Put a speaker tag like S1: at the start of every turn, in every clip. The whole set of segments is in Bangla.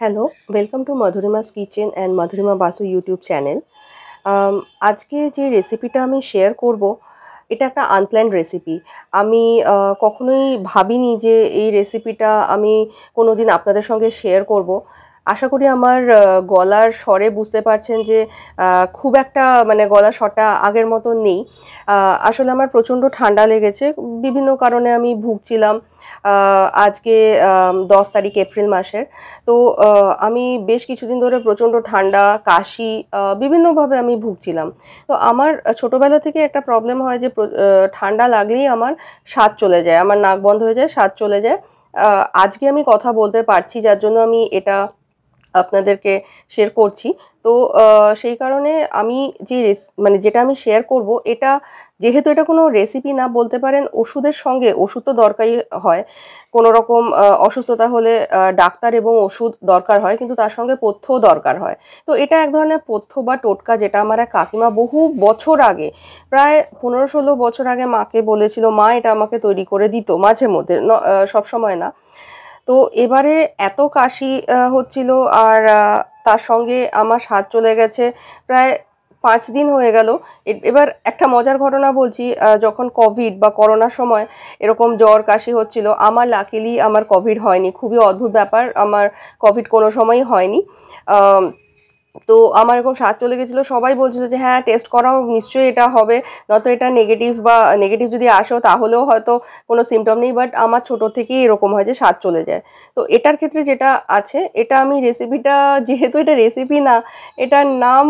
S1: Hello, welcome to Madhurima's kitchen and Madhurima Basu YouTube channel. আজকে যে রেসিপিটা আমি শেয়ার করব, এটা একটা আনপ্ল্যান্ড রেসিপি। আমি কখনোই ভাবিনি যে এই রেসিপিটা আমি কোনোদিন আপনাদের সঙ্গে শেয়ার করব। আশা করি আমার গলার স্বরে বুঝতে পারছেন যে খুব একটা মানে গলার স্বরটা আগের মতো নেই। আসলে আমার প্রচণ্ড ঠান্ডা লেগেছে। বিভিন্ন কারণে আমি ভুগছিলাম। আজকে 10 তারিখ এপ্রিল মাসের। তো আমি বেশ কিছুদিন ধরে প্রচণ্ড ঠান্ডা, কাশি বিভিন্নভাবে আমি ভুগছিলাম। তো আমার ছোটোবেলা থেকে একটা প্রবলেম হয় যে ঠান্ডা লাগলেই আমার স্বাদ চলে যায়, আমার নাক বন্ধ হয়ে যায়, স্বাদ চলে যায়। আজকে আমি কথা বলতে পারছি যার জন্য আমি এটা আপনাদেরকে শেয়ার করছি। তো সেই কারণে আমি যে মানে যেটা আমি শেয়ার করব, এটা যেহেতু এটা কোনো রেসিপি না, বলতে পারেন ওষুধের সঙ্গে ওষুধ তো দরকারই হয়। কোনো রকম অসুস্থতা হলে ডাক্তার এবং ওষুধ দরকার হয়, কিন্তু তার সঙ্গে পথ্যও দরকার হয়। তো এটা এক ধরনের পথ্য বা টোটকা, যেটা আমার এক কাকিমা বহু বছর আগে, প্রায় 15-16 বছর আগে মাকে বলেছিল। মা এটা আমাকে তৈরি করে দিত মাঝে মধ্যে, সবসময় না। তো এবারে এত কাশি হচ্ছিল, আর তার সঙ্গে আমার স্বাদ চলে গেছে। প্রায় 5 দিন হয়ে গেল। এবার একটা মজার ঘটনা বলছি। যখন কোভিড বা করোনার সময় এরকম জ্বর কাশি হচ্ছিল, আমার লাকিলি আমার কোভিড হয়নি। খুবই অদ্ভুত ব্যাপার, আমার কোভিড কোনো সময়ই হয়নি। আম, তো আমার এরকম স্বাদ চলে গেছিলো। সবাই বলছিল যে হ্যাঁ, টেস্ট করাও, নিশ্চয়ই এটা হবে, নয়তো এটা নেগেটিভ, বা নেগেটিভ যদি আসেও তাহলেও হয়তো কোনো সিমটম নেই। বাট আমার ছোটো থেকেই এরকম হয় যে স্বাদ চলে যায়। তো এটার ক্ষেত্রে যেটা আছে, এটা আমি রেসিপিটা, যেহেতু এটা রেসিপি না, এটার নাম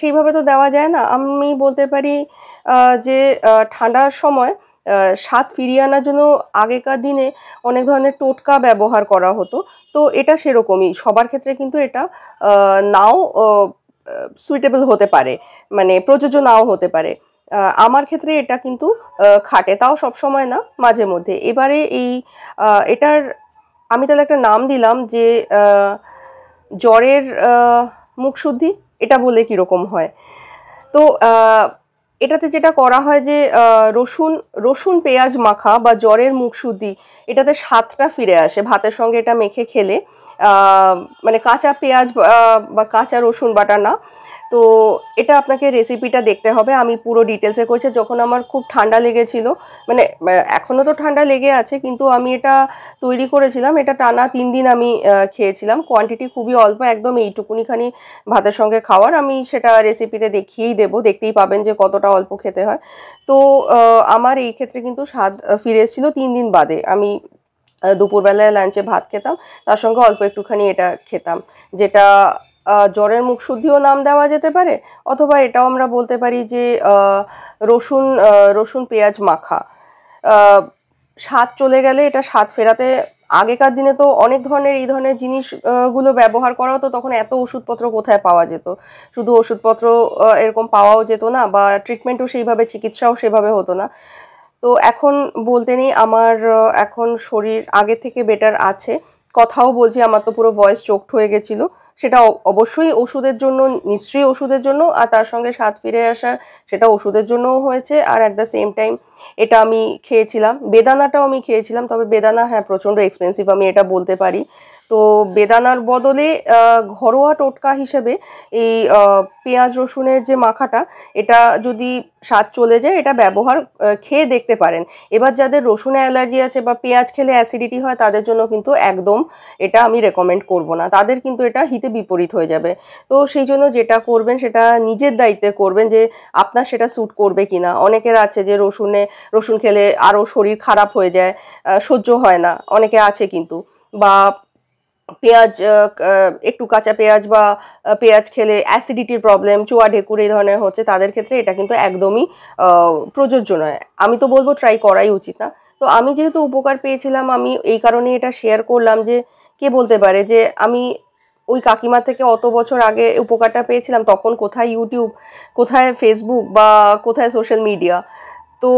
S1: সেইভাবে তো দেওয়া যায় না। আমি বলতে পারি যে ঠান্ডার সময় স্বাদ ফিরিয়ে আনার জন্য আগেকার দিনে অনেক ধরনের টোটকা ব্যবহার করা হতো। তো এটা সেরকমই, সবার ক্ষেত্রে কিন্তু এটা নাও সুইটেবল হতে পারে, মানে প্রযোজ্য নাও হতে পারে। আমার ক্ষেত্রে এটা কিন্তু খাটে, তাও সব সময় না, মাঝে মধ্যে। এবারে এই এটার আমি তাহলে একটা নাম দিলাম যে জ্বরের মুখশুদ্ধি, এটা বলে কীরকম হয়। তো এটাতে যেটা করা হয় যে রসুন রসুন পেঁয়াজ মাখা বা জ্বরের মুখশুদ্ধি, এটাতে স্বাদটা ফিরে আসে ভাতের সঙ্গে এটা মেখে খেলে। মানে কাঁচা পেঁয়াজ বা কাঁচা রসুন বাটা না। তো এটা আপনাকে রেসিপিটা দেখতে হবে, আমি পুরো ডিটেলসে করেছি। যখন আমার খুব ঠান্ডা লেগেছিল, মানে এখনও তো ঠান্ডা লেগে আছে, কিন্তু আমি এটা তৈরি করেছিলাম, এটা টানা 3 দিন আমি খেয়েছিলাম। কোয়ান্টিটি খুবই অল্প, একদম এইটুকুনিখানি ভাতের সঙ্গে খাওয়ার। আমি সেটা রেসিপিতে দেখিয়েই দেবো, দেখতেই পাবেন যে কতটা অল্প খেতে হয়। তো আমার এই ক্ষেত্রে কিন্তু স্বাদ ফিরে এসেছিলো 3 দিন বাদে। আমি দুপুরবেলায় লাঞ্চে ভাত খেতাম, তার সঙ্গে অল্প একটুখানি এটা খেতাম, যেটা জ্বরের মুখশুদ্ধিও নাম দেওয়া যেতে পারে। অথবা এটাও আমরা বলতে পারি যে রসুন রসুন পেঁয়াজ মাখা। আহ, স্বাদ চলে গেলে এটা স্বাদ ফেরাতে আগেকার দিনে তো অনেক ধরনের এই ধরনের জিনিস গুলো ব্যবহার করা হতো। তখন এত ওষুধপত্র কোথায় পাওয়া যেত? শুধু ওষুধপত্র এরকম পাওয়াও যেত না, বা ট্রিটমেন্টও সেইভাবে, চিকিৎসাও সেভাবে হতো না। তো এখন বলতে নেই, আমার এখন শরীর আগের থেকে বেটার আছে। কথাও বলছি, আমার তো পুরো ভয়েস চোকড হয়ে গেছিলো। সেটা অবশ্যই ওষুধের জন্য, নিশ্চয়ই ওষুধের জন্য, আর তার সঙ্গে স্বাদ ফিরে আসার, সেটা ওষুধের জন্যও হয়েছে। আর অ্যাট দ্য সেম টাইম এটা আমি খেয়েছিলাম, বেদানাটাও আমি খেয়েছিলাম। তবে বেদানা, হ্যাঁ, প্রচণ্ড এক্সপেন্সিভ, আমি এটা বলতে পারি। তো বেদানার বদলে ঘরোয়া টোটকা হিসেবে এই পেঁয়াজ রসুনের যে মাখাটা, এটা যদি স্বাদ চলে যায়, এটা ব্যবহার খেয়ে দেখতে পারেন। এবার যাদের রসুনে অ্যালার্জি আছে বা পেঁয়াজ খেলে অ্যাসিডিটি হয়, তাদের জন্য কিন্তু একদম এটা আমি রেকমেন্ড করব না, তাদের কিন্তু এটা হিতে বিপরীত হয়ে যাবে। তো সেই জন্য যেটা করবেন, সেটা নিজের দায়িত্বে করবেন যে আপনার সেটা স্যুট করবে কি না। অনেকের আছে যে রসুন খেলে আরও শরীর খারাপ হয়ে যায়, সহ্য হয় না, অনেকে আছে কিন্তু। বা পেঁয়াজ, একটু কাঁচা পেঁয়াজ বা পেঁয়াজ খেলে অ্যাসিডিটির প্রবলেম, চোয়া ঢেকুর এই ধরনের হচ্ছে, তাদের ক্ষেত্রে এটা কিন্তু একদমই প্রযোজ্য নয়। আমি তো বলবো ট্রাই করাই উচিত না। তো আমি যেহেতু উপকার পেয়েছিলাম, আমি এই কারণে এটা শেয়ার করলাম যে কে বলতে পারে যে আমি ওই কাকিমা থেকে অত বছর আগে উপকারটা পেয়েছিলাম। তখন কোথায় ইউটিউব, কোথায় ফেসবুক, বা কোথায় সোশ্যাল মিডিয়া। তো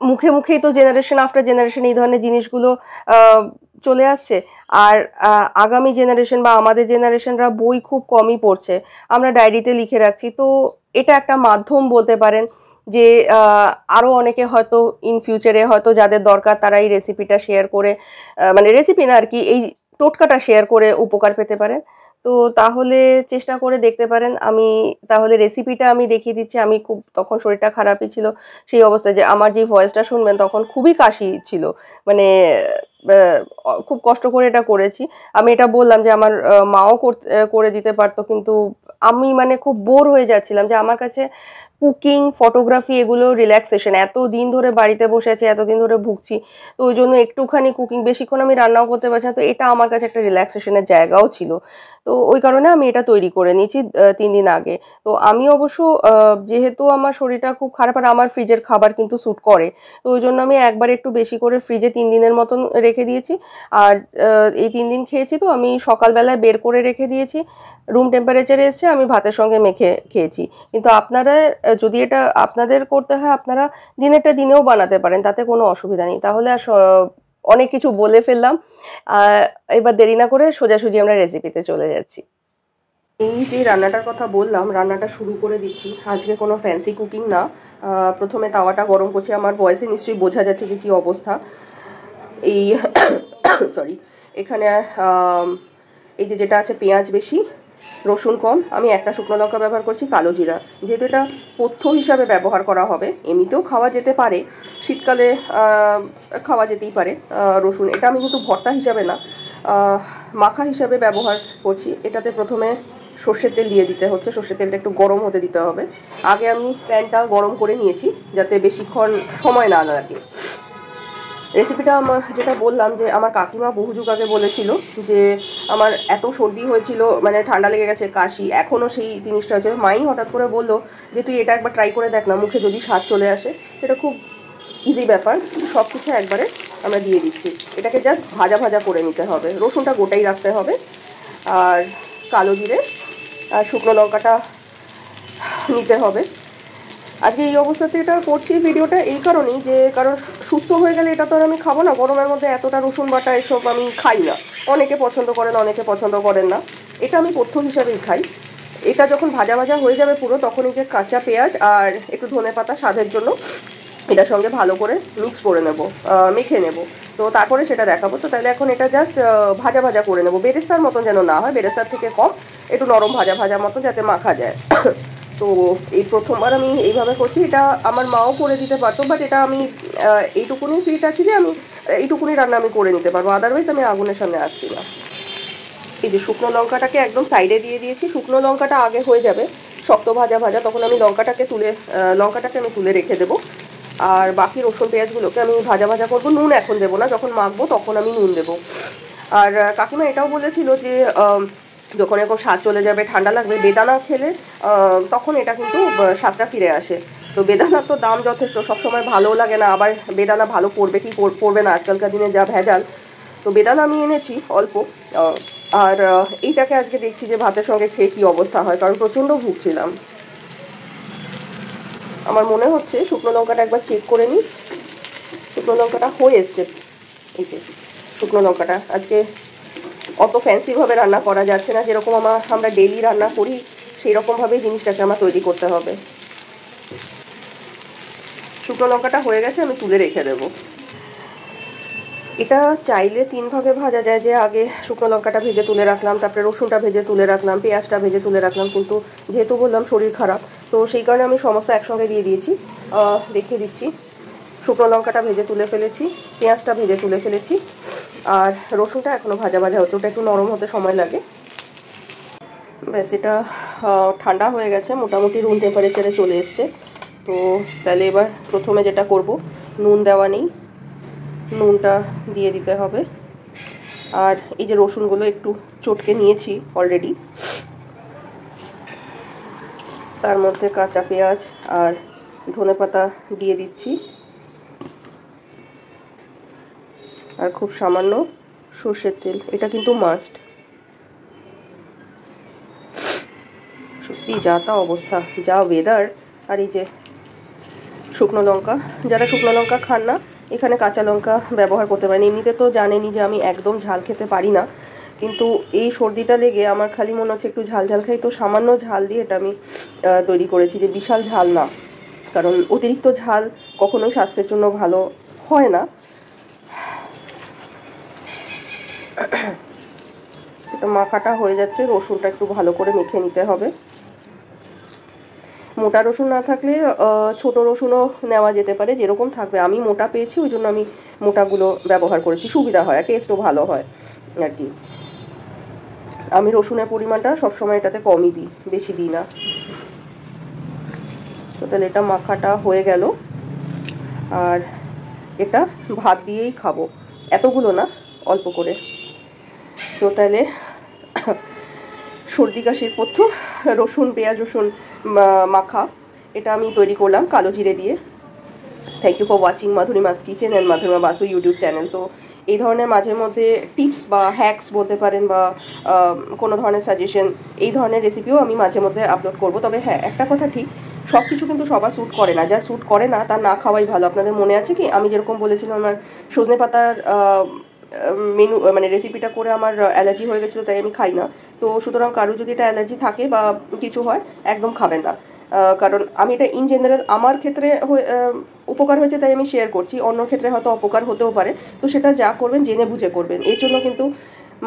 S1: মুখে মুখেই তো জেনারেশন আফটার জেনারেশন এই ধরনের জিনিসগুলো চলে আসছে। আর আগামী জেনারেশন বা আমাদের জেনারেশনরা বই খুব কমই পড়ছে, আমরা ডায়েরিতে লিখে রাখছি। তো এটা একটা মাধ্যম বলতে পারেন যে আরও অনেকে হয়তো ইন ফিউচারে, হয়তো যাদের দরকার, তারা এই রেসিপিটা শেয়ার করে, মানে রেসিপি না আর কি, এই টোটকাটা শেয়ার করে উপকার পেতে পারে। তো তাহলে চেষ্টা করে দেখতে পারেন। আমি তাহলে রেসিপিটা আমি দেখিয়ে দিচ্ছি। আমি খুব তখন শরীরটা খারাপই ছিল। সেই অবস্থায় যে আমার যে ভয়েসটা শুনবেন তখন খুবই কাশি ছিল। মানে খুব কষ্ট করে এটা করেছি। আমি এটা বললাম যে আমার মাও করে দিতে পারত, কিন্তু আমি মানে খুব বোর হয়ে যাচ্ছিলাম যে আমার কাছে কুকিং, ফটোগ্রাফি এগুলো রিল্যাক্সেশন। এতদিন ধরে বাড়িতে বসে আছি, এতদিন ধরে ভুগছি। তো ওই জন্য একটুখানি কুকিং, বেশিক্ষণ আমি রান্নাও করতে পারছি না। তো এটা আমার কাছে একটা রিল্যাক্সেশনের জায়গাও ছিল। তো ওই কারণে আমি এটা তৈরি করে নিয়েছি ৩ দিন আগে। তো আমি অবশ্য যেহেতু আমার শরীরটা খুব খারাপ আর আমার ফ্রিজের খাবার কিন্তু স্যুট করে। তো ওই জন্য আমি একবারে একটু বেশি করে ফ্রিজে ৩ দিনের মতন রেখে দিয়েছি। আর এই ৩ দিন খেয়েছি, তো আমি সকালবেলায় বের করে রেখে দিয়েছি। রুম টেম্পারেচারে এসছে, আমি ভাতের সঙ্গে মেখে খেয়েছি। কিন্তু আপনারা যদি এটা আপনাদের করতে হয়, আপনারা দিনেরটা দিনেও বানাতে পারেন, তাতে কোনো অসুবিধা নেই। তাহলে আর অনেক কিছু বলে ফেললাম। এবার দেরি না করে সোজাসুজি আমরা রেসিপিতে চলে যাচ্ছি। এই যে রান্নাটার কথা বললাম, রান্নাটা শুরু করে দিচ্ছি। আজকে কোনো ফ্যান্সি কুকিং না। প্রথমে তাওয়াটা গরম করছি। আমার ভয়েসে নিশ্চয়ই বোঝা যাচ্ছে যে কী অবস্থা। এই সরি, এখানে এই যে যেটা আছে, পেঁয়াজ বেশি, রসুন কম, আমি একটা শুকনো লঙ্কা ব্যবহার করছি, কালো জিরা। যেহেতু এটা পথ্য হিসাবে ব্যবহার করা হবে, এমনিতেও খাওয়া যেতে পারে, শীতকালে খাওয়া যেতেই পারে রসুন। এটা আমি কিন্তু ভর্তা হিসাবে না, মাখা হিসাবে ব্যবহার করছি। এটাতে প্রথমে সর্ষের তেল দিয়ে দিতে হচ্ছে। সর্ষের তেলটা একটু গরম হতে দিতে হবে। আগে আমি প্যানটা গরম করে নিয়েছি যাতে বেশিক্ষণ সময় না লাগে। রেসিপিটা আমার যেটা বললাম যে আমার কাকিমা বহু যুগ আগে বলেছিল যে আমার এত সর্দি হয়েছিল, মানে ঠান্ডা লেগে গেছে, কাশি, এখনও সেই জিনিসটা হচ্ছে। মাই হঠাৎ করে বললো যে তুই এটা একবার ট্রাই করে দেখ না, মুখে যদি স্বাদ চলে আসে। এটা খুব ইজি ব্যাপার। সব কিছু একবারে আমরা দিয়ে দিচ্ছি। এটাকে জাস্ট ভাজা ভাজা করে নিতে হবে। রসুনটা গোটাই রাখতে হবে, আর কালো জিরে আর শুকনো লঙ্কাটা নিতে হবে। আজকে এই অবস্থাতে এটা করছি ভিডিওটা এই কারণেই যে, কারণ সুস্থ হয়ে গেলে এটা তো আর আমি খাবো না। গরমের মধ্যে এতটা রসুন বাটা এসব আমি খাই না। অনেকে পছন্দ করেন, অনেকে পছন্দ করেন না। এটা আমি পথ্য হিসাবেই খাই। এটা যখন ভাজা ভাজা হয়ে যাবে পুরো, তখন এই যে কাঁচা পেঁয়াজ আর একটু ধনেপাতা স্বাদের জন্য এটার সঙ্গে ভালো করে মিক্স করে নেব, মেখে নেব। তো তারপরে সেটা দেখাবো। তো তাহলে এখন এটা জাস্ট ভাজা ভাজা করে নেব, বেরেস্তার মতন যেন না হয়, বেরেস্তার থেকে কম, একটু নরম ভাজা ভাজা মতো যাতে মাখা যায়। তো এই প্রথমবার আমি এইভাবে করছি। এটা আমার মাও করে দিতে পারতো, বাট এটা আমি এইটুকুনি ফিট আছি যে আমি এইটুকুনি রান্না আমি করে নিতে পারবো, আদারওয়াইজ আমি আগুনের সামনে আসছি না। এই যে শুকনো লঙ্কাটাকে একদম সাইডে দিয়ে দিয়েছি। শুকনো লঙ্কাটা আগে হয়ে যাবে শক্ত ভাজা ভাজা, তখন আমি লঙ্কাটাকে আমি তুলে রেখে দেবো। আর বাকি রসুন পেঁয়াজগুলোকে আমি ভাজা ভাজা করবো। নুন এখন দেবো না, যখন মাখবো তখন আমি নুন দেবো। আর কাকিমা এটাও বলেছিল যে যখন এরকম স্বাদ চলে যাবে, ঠান্ডা লাগবে, বেদানা খেলে তখন এটা কিন্তু স্বাদটা ফিরে আসে। তো বেদানার তো দাম যথেষ্ট, সবসময় ভালোও লাগে না, আবার বেদানা ভালো পড়বে কি পড়বে না আজকালকার দিনে যা ভেজাল। তো বেদানা আমি এনেছি অল্প। আর এইটাকে আজকে দেখছি যে ভাতের সঙ্গে খেয়ে কী অবস্থা হয়, কারণ প্রচণ্ড ভুগছিলাম। আমার মনে হচ্ছে শুকনো লঙ্কাটা একবার চেক করে নিই। শুকনো লঙ্কাটা হয়ে এসছে। এই যে শুকনো লঙ্কাটা আজকে অত ফ্যান্সিভাবে রান্না করা যাচ্ছে না, যেরকম আমরা ডেইলি রান্না করি সেই রকমভাবেই জিনিসটাকে আমার তৈরি করতে হবে। শুকনো লঙ্কাটা হয়ে গেছে, আমি তুলে রেখে দেবো। এটা চাইলে 3 ভাগে ভাজা যায়, যে আগে শুকনো লঙ্কাটা ভেজে তুলে রাখলাম, তারপরে রসুনটা ভেজে তুলে রাখলাম, পেঁয়াজটা ভেজে তুলে রাখলাম। কিন্তু যেহেতু বললাম শরীর খারাপ, তো সেই কারণে আমি সমস্ত একসঙ্গে দিয়ে দিয়েছি। দেখিয়ে দিচ্ছি, শুকনো লঙ্কাটা ভেজে তুলে ফেলেছি, পেঁয়াজটা ভেজে তুলে ফেলেছি, আর রসুনটা এখনও ভাজা ভাজা হচ্ছে, ওটা একটু নরম হতে সময় লাগে। ব্যাস, এটা ঠান্ডা হয়ে গেছে, মোটামুটি রুম টেম্পারেচারে চলে এসছে। তো তাহলে এবার প্রথমে যেটা করব, নুন দেওয়া নেই, নুনটা দিয়ে দিতে হবে। আর এই যে রসুনগুলো একটু চটকে নিয়েছি অলরেডি, তার মধ্যে কাঁচা পেঁয়াজ আর ধনেপাতা দিয়ে দিচ্ছি, আর খুব সামান্য সর্ষের তেল। এটা কিন্তু মাস্ট। সত্যি যা তা অবস্থা, যা ওয়েদার। আর এই যে শুকনো লঙ্কা, যারা শুকনো লঙ্কা খান না এখানে কাঁচা লঙ্কা ব্যবহার করতে পারেন। এমনিতে তো জানেনই যে আমি একদম ঝাল খেতে পারি না, কিন্তু এই সর্দিটা লেগে আমার খালি মনে হচ্ছে একটু ঝাল ঝাল খাই, তো সামান্য ঝাল দিয়ে এটা আমি তৈরি করেছি, যে বিশাল ঝাল না, কারণ অতিরিক্ত ঝাল কখনোই স্বাস্থ্যের জন্য ভালো হয় না। তো মাখাটা হয়ে যাচ্ছে, রসুনটা একটু ভালো করে মেখে নিতে হবে। মোটা রসুন না থাকলে ছোট রসুনও নেওয়া যেতে পারে, যেরকম থাকবে। আমি মোটা পেয়েছি, ওই জন্য আমি মোটাগুলো ব্যবহার করেছি, সুবিধা হয় আর টেস্টও ভালো হয় আর কি। আমি রসুনের পরিমাণটা সবসময় এটাতে কমই দিই, বেশি দিই না। তো তাহলে এটা মাখাটা হয়ে গেল, আর এটা ভাত দিয়েই খাবো, এতগুলো না, অল্প করে। তো তাহলে সর্দি কাশির পথ্য রসুন, পেঁয়াজ রসুন মাখা, এটা আমি তৈরি করলাম কালো জিরে দিয়ে। Thank you for watching Madhurima's kitchen and Madhurima Basu YouTube channel. তো এই ধরনের মাঝে মধ্যে টিপস বা হ্যাকস বলতে পারেন, বা কোনো ধরনের সাজেশন, এই ধরনের রেসিপিও আমি মাঝে মধ্যে আপলোড করব। তবে হ্যাঁ, একটা কথা ঠিক, সব কিছু কিন্তু সবার স্যুট করে না। যা স্যুট করে না তার না খাওয়াই ভালো। আপনাদের মনে আছে কি, আমি যেরকম বলেছিলাম আমার সজনে পাতার মেনু মানে রেসিপিটা করে আমার অ্যালার্জি হয়ে গেছিলো, তাই আমি খাই না। তো সুতরাং কারো যদি এটা অ্যালার্জি থাকে বা কিছু হয়, একদম খাবেন না। কারণ আমি এটা ইন জেনারেল আমার ক্ষেত্রে উপকার হয়েছে তাই আমি শেয়ার করছি, অন্য ক্ষেত্রে হয়তো অপকার হতেও পারে। তো সেটা যা করবেন জেনে বুঝে করবেন। এর জন্য কিন্তু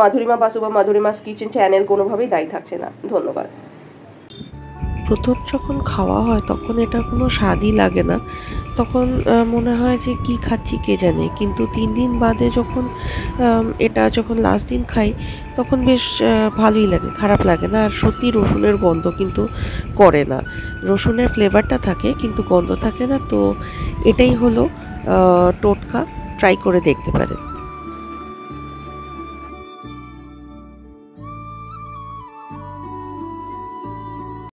S1: মাধুরিমা বাসু বা মাধুরিমাস কিচেন চ্যানেল কোনোভাবেই দায়ী থাকছে না। ধন্যবাদ।
S2: প্রথম যখন খাওয়া হয় তখন এটা কোনো স্বাদই লাগে না, তখন মনে হয় যে কি খাচ্ছি কে জানে। কিন্তু 3 দিন বাদে যখন এটা যখন লাস্ট দিন খাই, তখন বেশ ভালোই লাগে, খারাপ লাগে না। আর সত্যি রসুনের গন্ধ কিন্তু করে না, রসুনের ফ্লেভারটা থাকে কিন্তু গন্ধ থাকে না। তো এটাই হলো টোটকা, ট্রাই করে দেখতে পারেন।